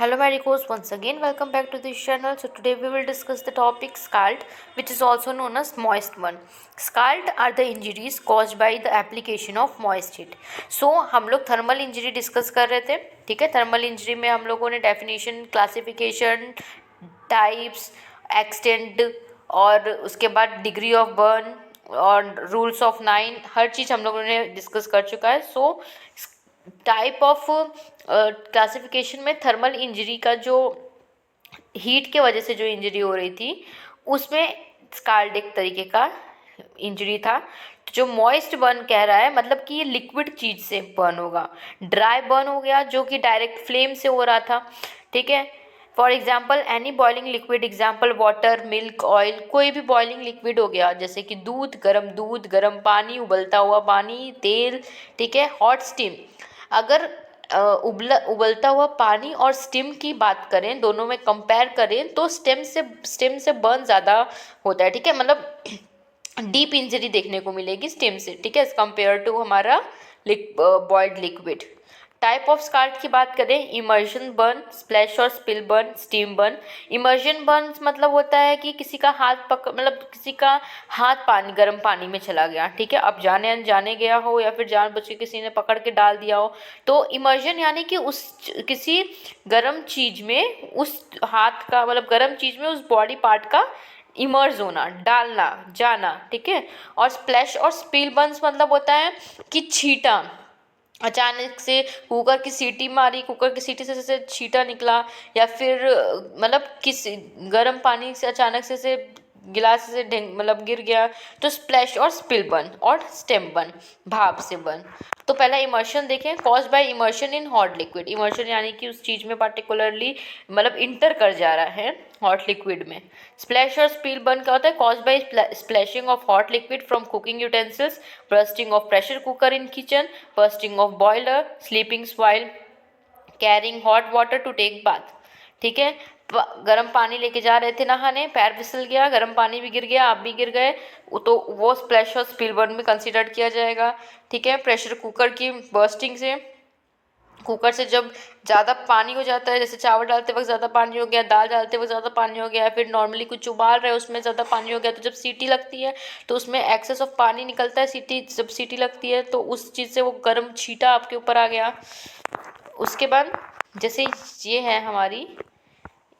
Hello Maricos, once again welcome back to this channel. So today we will discuss the topic scald, which is also known as moist one. Scald are the injuries caused by the application of moist heat. So हम लोग thermal injury discuss कर रहे थे, ठीक है। Thermal injury में हम लोगों ने डेफिनेशन, क्लासिफिकेशन, टाइप्स, एक्सटेंट और उसके बाद डिग्री ऑफ बर्न और रूल्स ऑफ 9 हर चीज़ हम लोगों ने डिस्कस कर चुका है। सो टाइप ऑफ क्लासिफिकेशन में थर्मल इंजरी का जो हीट के वजह से जो इंजरी हो रही थी उसमें स्काल्ड एक तरीके का इंजरी था। तो जो मॉइस्ट बर्न कह रहा है मतलब कि ये लिक्विड चीज़ से बर्न होगा। ड्राई बर्न हो गया जो कि डायरेक्ट फ्लेम से हो रहा था, ठीक है। For example any boiling liquid, example water, milk, oil, कोई भी बॉइलिंग लिक्विड हो गया जैसे कि दूध, गर्म पानी, उबलता हुआ पानी, तेल, ठीक है। हॉट स्टीम, अगर उबलता हुआ पानी और स्टीम की बात करें, दोनों में कंपेयर करें तो स्टीम से बर्न ज़्यादा होता है, ठीक है। मतलब डीप इंजरी देखने को मिलेगी स्टीम से, ठीक है, एज कम्पेयर टू हमारा boiled liquid. Type of scald की बात करें, इमर्शन बर्न, स्प्लैश और spill burn, steam burn. Immersion burn मतलब होता है कि किसी का हाथ किसी का हाथ गर्म पानी में चला गया, ठीक है। अब जाने अनजाने गया हो या फिर जानबूझ के किसी ने पकड़ के डाल दिया हो, तो इमर्शन यानी कि उस किसी गर्म चीज़ में उस हाथ का गर्म चीज़ में उस बॉडी पार्ट का इमर्ज होना, डालना, जाना, ठीक है। और स्प्लैश और स्पिल बर्न्स मतलब होता है कि छींटा, अचानक से कुकर की सीटी मारी, कुकर की सीटी से छींटा निकला, या फिर किस गर्म पानी से अचानक से गिलास से गिर गया, तो स्प्लैश और स्पिल बर्न और स्टेम बर्न, भाप से बर्न। तो पहला इमर्शन देखें, cause by immersion in hot liquid. Immersion यानी कि उस चीज़ में पार्टिकुलरली इंटर कर जा रहा है हॉट लिक्विड में। स्प्लैश और स्पिल बर्न क्या होता है, cause by splashing of hot liquid from cooking utensils, bursting of pressure cooker in kitchen, bursting of boiler, sleeping while carrying hot water to take bath, ठीक है। गर्म पानी लेके जा रहे थे नहाने, पैर फिसल गया, गर्म पानी भी गिर गया, आप भी गिर गए, तो वो स्प्लैश और स्पिल बर्न में कंसिडर किया जाएगा, ठीक है। प्रेशर कुकर की बर्स्टिंग से, कुकर से जब ज़्यादा पानी हो जाता है, जैसे चावल डालते वक्त ज़्यादा पानी हो गया, दाल डालते वक्त ज़्यादा पानी हो गया, या फिर नॉर्मली कुछ उबाल रहे हैं उसमें ज़्यादा पानी हो गया, तो जब सीटी लगती है तो उसमें एक्सेस ऑफ पानी निकलता है, जब सीटी लगती है तो उस चीज़ से वो गर्म छींटा आपके ऊपर आ गया। उसके बाद जैसे ये है हमारी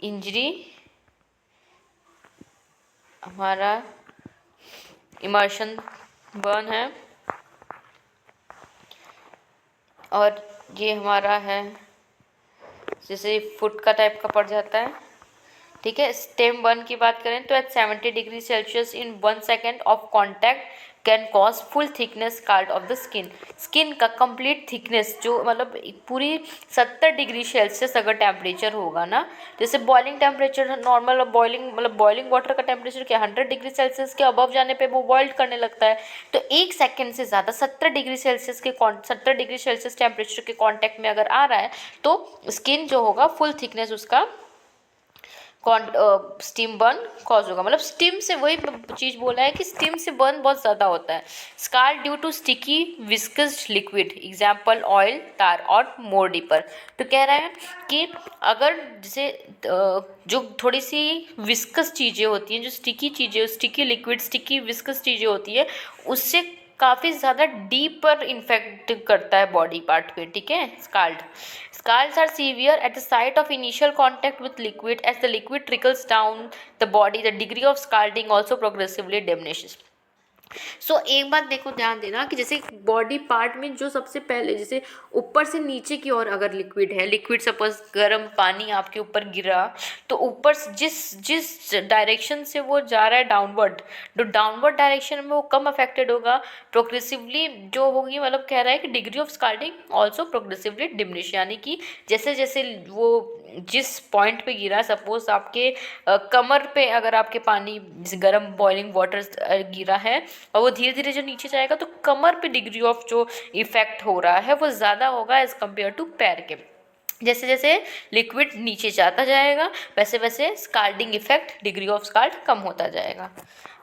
इंजरी, हमारा इमर्शन बर्न है, और ये हमारा है जैसे फुट का टाइप का पड़ जाता है, ठीक है। स्टेम बर्न की बात करें तो at 70 degree Celsius in 1 second of contact can cause full thickness scald of the skin का कंप्लीट थिकनेस, जो पूरी 70 डिग्री सेल्सियस अगर टेम्परेचर होगा ना, जैसे boiling temperature normal boiling water का टेम्परेचर क्या 100 डिग्री सेल्सियस के अबव जाने पे वो बॉइल्ड करने लगता है। तो 1 सेकेंड से ज़्यादा 70 डिग्री सेल्सियस टेम्परेचर के कॉन्टैक्ट में अगर आ रहा है तो स्किन जो होगा फुल थिकनेस उसका स्टीम बर्न कॉज होगा। स्टीम से वही चीज़ बोला है कि स्टीम से बर्न बहुत ज़्यादा होता है। Scald due to sticky viscous liquid, example oil, tar और मोर डीपर। तो कह रहा है कि अगर जैसे जो थोड़ी सी विस्कस चीज़ें होती हैं, जो स्टिकी चीज़ें, स्टिकी लिक्विड, स्टिकी विस्कस चीज़ें होती है, उससे काफ़ी ज़्यादा डीपर इन्फेक्ट करता है बॉडी पार्ट पे, ठीक है। Scalds are severe at the site of initial contact with liquid. As the liquid trickles down the body, the degree of scalding also progressively diminishes. एक बात देखो, ध्यान देना कि जैसे बॉडी पार्ट में जो सबसे पहले जैसे ऊपर से नीचे की ओर अगर लिक्विड सपोज गर्म पानी आपके ऊपर गिरा, तो ऊपर जिस डायरेक्शन से वो जा रहा है डाउनवर्ड, तो डाउनवर्ड डायरेक्शन में वो कम अफेक्टेड होगा, प्रोग्रेसिवली जो होगी, कह रहा है कि degree of scalding also progressively diminish, यानी कि जैसे जैसे वो जिस पॉइंट पे गिरा, सपोज आपके कमर पे अगर आपके पानी गर्म बॉइलिंग वाटर गिरा है और वो धीरे धीरे जो नीचे जाएगा, तो कमर पे डिग्री ऑफ जो इफेक्ट हो रहा है वो ज़्यादा होगा एज कम्पेयर टू पैर के। जैसे जैसे लिक्विड नीचे जाता जाएगा वैसे वैसे स्काल्डिंग इफेक्ट, डिग्री ऑफ स्काल्ड कम होता जाएगा।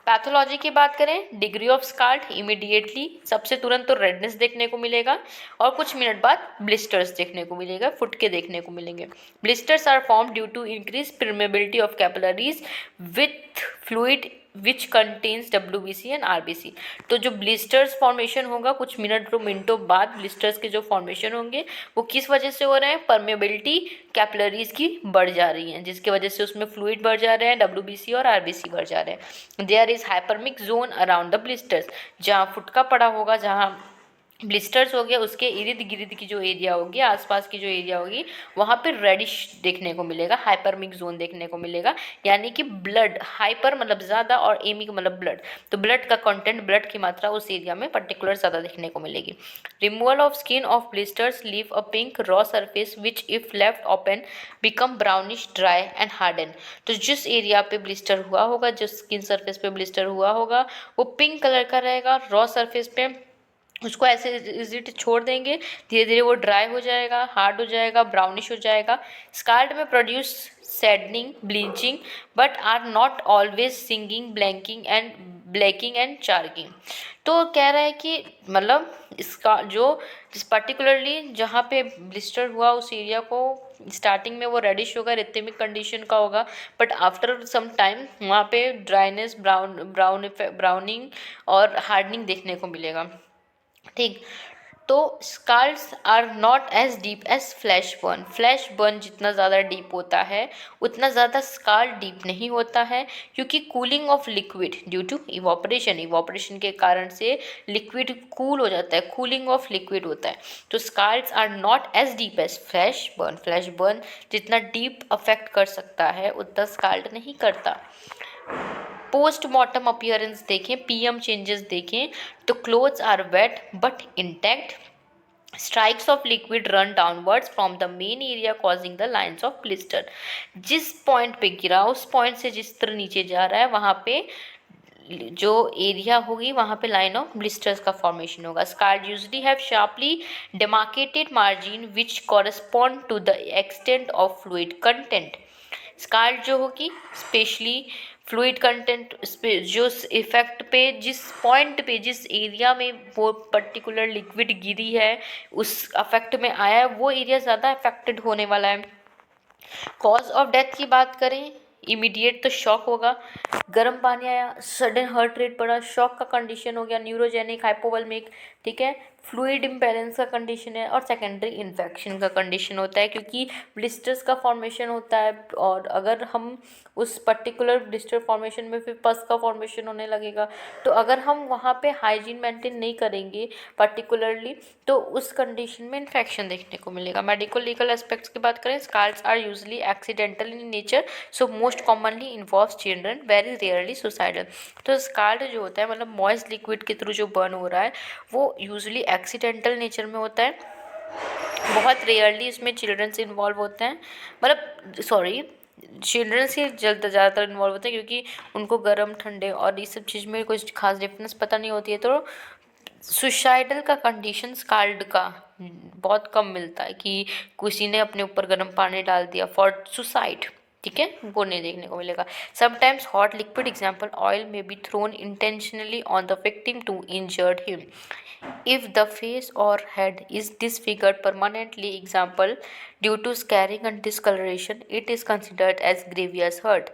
पैथोलॉजी की बात करें, डिग्री ऑफ स्कार्ड, इमीडिएटली सबसे तुरंत तो रेडनेस देखने को मिलेगा और कुछ मिनट बाद ब्लिस्टर्स देखने को मिलेगा, फुट के देखने को मिलेंगे। Blisters are form due to increase permeability of capillaries with fluid which contains WBC and RBC। तो जो ब्लिस्टर्स फॉर्मेशन होगा कुछ मिनटों बाद ब्लिस्टर्स के जो फॉर्मेशन होंगे वो किस वजह से हो रहे हैं, परमेबिलिटी कैपिलरीज की बढ़ जा रही है, जिसकी वजह से उसमें फ्लूइड बढ़ जा रहे हैं, WBC और RBC बढ़ जा रहे हैं। There is hyperemic zone around the blisters, जहाँ फुटका पड़ा होगा, जहाँ ब्लिस्टर्स हो गया, उसके इर्द गिर्द की जो एरिया होगी, आसपास की जो एरिया होगी, वहाँ पे रेडिश देखने को मिलेगा, हाइपरमिक जोन देखने को मिलेगा। यानी कि ब्लड, हाइपर मतलब ज़्यादा और एमिक मतलब ब्लड, तो ब्लड का कंटेंट, ब्लड की मात्रा उस एरिया में पर्टिकुलर ज़्यादा देखने को मिलेगी। Removal of skin of blisters leave a pink raw surface which if left open become brownish dry and harden. तो जिस एरिया पे ब्लिस्टर हुआ होगा, जिस स्किन सरफेस पे ब्लिस्टर हुआ होगा, वो पिंक कलर का रहेगा रॉ सरफेस पे। उसको ऐसे इजिट छोड़ देंगे, धीरे धीरे वो ड्राई हो जाएगा, हार्ड हो जाएगा, ब्राउनिश हो जाएगा। स्कार्ड में produce soddening, bleaching but are not always singeing, blacking and charring. तो कह रहा है कि मतलब इसका जो पर्टिकुलरली जहाँ पे ब्लिस्टर हुआ उस एरिया को स्टार्टिंग में वो रेडिश होगा, रिथमिक कंडीशन का होगा, बट आफ्टर सम टाइम वहाँ पे ड्राइनेस, ब्राउनिंग और हार्डनिंग देखने को मिलेगा। ठीक, तो scalds are not as deep as flash burn. Flash burn जितना ज़्यादा डीप होता है उतना ज़्यादा स्कार डीप नहीं होता है, क्योंकि cooling of liquid due to evaporation के कारण से लिक्विड कूल हो जाता है, कूलिंग ऑफ लिक्विड होता है। तो scalds are not as deep as flash burn. Flash burn जितना डीप अफेक्ट कर सकता है उतना स्कार्ड नहीं करता। पोस्टमार्टम अपीयरेंस देखें, PM चेंजेस देखें, तो clothes are wet but intact, streaks of liquid run downwards from the main area causing the lines of blister. जिस पॉइंट पे गिरा उस पॉइंट से जिस तरह नीचे जा रहा है वहाँ पे जो एरिया होगी वहाँ पे लाइन ऑफ ब्लिस्टर्स का फॉर्मेशन होगा। Scalds usually have sharply demarcated margin which correspond to the extent of fluid content. Scalds जो होगी स्पेशली फ्लूइड कंटेंट जो इफेक्ट पे, जिस पॉइंट पे, जिस एरिया में वो पर्टिकुलर लिक्विड गिरी है उस अफेक्ट में आया है, वो एरिया ज़्यादा अफेक्टेड होने वाला है। कॉज ऑफ डेथ की बात करें, इमीडिएट तो शॉक होगा, गर्म पानी आया, सडन हार्ट रेट बढ़ा, शॉक का कंडीशन हो गया, न्यूरोजेनिक, हाइपोवोल्मिक, ठीक है, फ्लूइड इम्बैलेंस का कंडीशन है, और सेकेंडरी इन्फेक्शन का कंडीशन होता है, क्योंकि ब्लिस्टर्स का फॉर्मेशन होता है और अगर हम उस पर्टिकुलर ब्लिस्टर फॉर्मेशन में फिर पस का फॉर्मेशन होने लगेगा, तो अगर हम वहाँ पे हाइजीन मेंटेन नहीं करेंगे पर्टिकुलरली तो उस कंडीशन में इन्फेक्शन देखने को मिलेगा। मेडिकल लीगल एस्पेक्ट्स की बात करें, scalds are usually accidental in nature, so most commonly involves children, very rarely suicidal. तो स्कार्ड जो होता है मतलब मॉइस्ट लिक्विड के थ्रू जो बर्न हो रहा है वो यूजली एक्सीडेंटल नेचर में होता है, बहुत रेयरली इसमें चिल्ड्रंस इन्वॉल्व होते हैं, मतलब सॉरी चिल्ड्रंस ही ज़्यादातर इन्वॉल्व होते हैं, क्योंकि उनको गर्म ठंडे और इस सब चीज़ में कुछ खास डिफरेंस पता नहीं होती है। तो सुसाइडल का कंडीशन स्कार्ड का बहुत कम मिलता है कि किसी ने अपने ऊपर गर्म पानी डाल दिया फॉर सुसाइड, ठीक है, वो नहीं देखने को मिलेगा। Sometimes hot liquid example oil में be thrown intentionally on the victim to injured him if the face or head is disfigured permanently, example due to scarring and discoloration, it is considered as grievous hurt।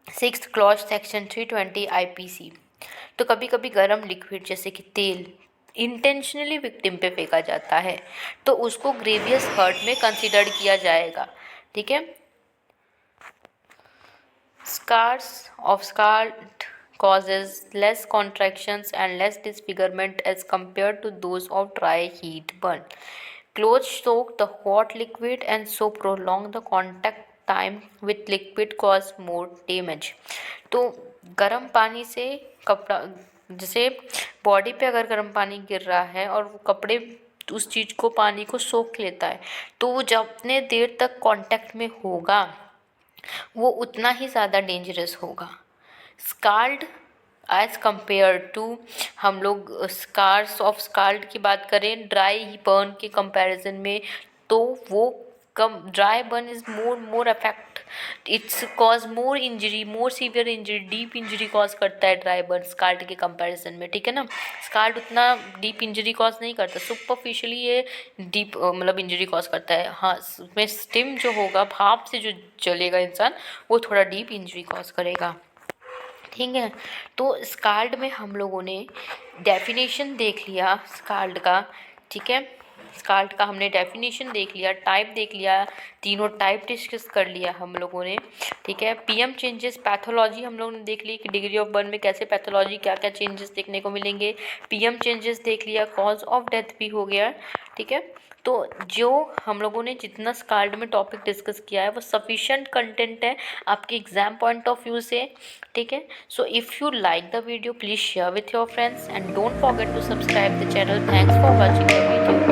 6th clause section 320 IPC। तो कभी कभी गर्म liquid जैसे कि तेल intentionally victim पे फेंका जाता है तो उसको ग्रेवियस हर्ट में कंसिडर किया जाएगा, ठीक है। Scalds of scald causes less contractions and less disfigurement as compared to those of dry heat burn। Clothes soak the hot liquid and so prolong the contact time with liquid cause more damage। तो गर्म पानी से कपड़ा, जैसे body पे अगर गर्म पानी गिर रहा है और वो कपड़े उस चीज़ को, पानी को सोख लेता है, तो वो जितने देर तक कांटेक्ट में होगा वो उतना ही ज़्यादा डेंजरस होगा। स्कार्ड एज कम्पेयर टू, हम लोग स्कार्स ऑफ स्कार्ड की बात करें ड्राई बर्न के कंपैरिजन में, तो वो कम, dry burn is more affect its cause more injury, more severe injury, deep injury cause करता है ड्राई बर्न स्काल्ड के कंपैरिजन में, ठीक है ना। स्काल्ड उतना डीप इंजरी कॉज नहीं करता, सुपरफिशियली ये डीप मतलब इंजरी कॉज करता है। हाँ, उसमें स्टिम जो होगा, भाप से जो जलेगा इंसान, वो थोड़ा डीप इंजरी कॉज करेगा, ठीक है। तो स्काल्ड में हम लोगों ने डेफिनेशन देख लिया स्काल्ड का, ठीक है। स्काल्ड का हमने डेफिनेशन देख लिया, टाइप देख लिया, तीनों टाइप डिस्कस कर लिया हम लोगों ने, ठीक है। पीएम चेंजेस, पैथोलॉजी हम लोगों ने देख ली कि डिग्री ऑफ बर्न में कैसे पैथोलॉजी, क्या क्या चेंजेस देखने को मिलेंगे। पीएम चेंजेस देख लिया, कॉज ऑफ डेथ भी हो गया, ठीक है। तो जो हम लोगों ने जितना स्काल्ड में टॉपिक डिस्कस किया है वो सफिशेंट कंटेंट है आपके एग्जाम पॉइंट ऑफ व्यू से, ठीक है। So if you like the video please share with your friends and don't forget to subscribe the channel. Thanks for watching the video.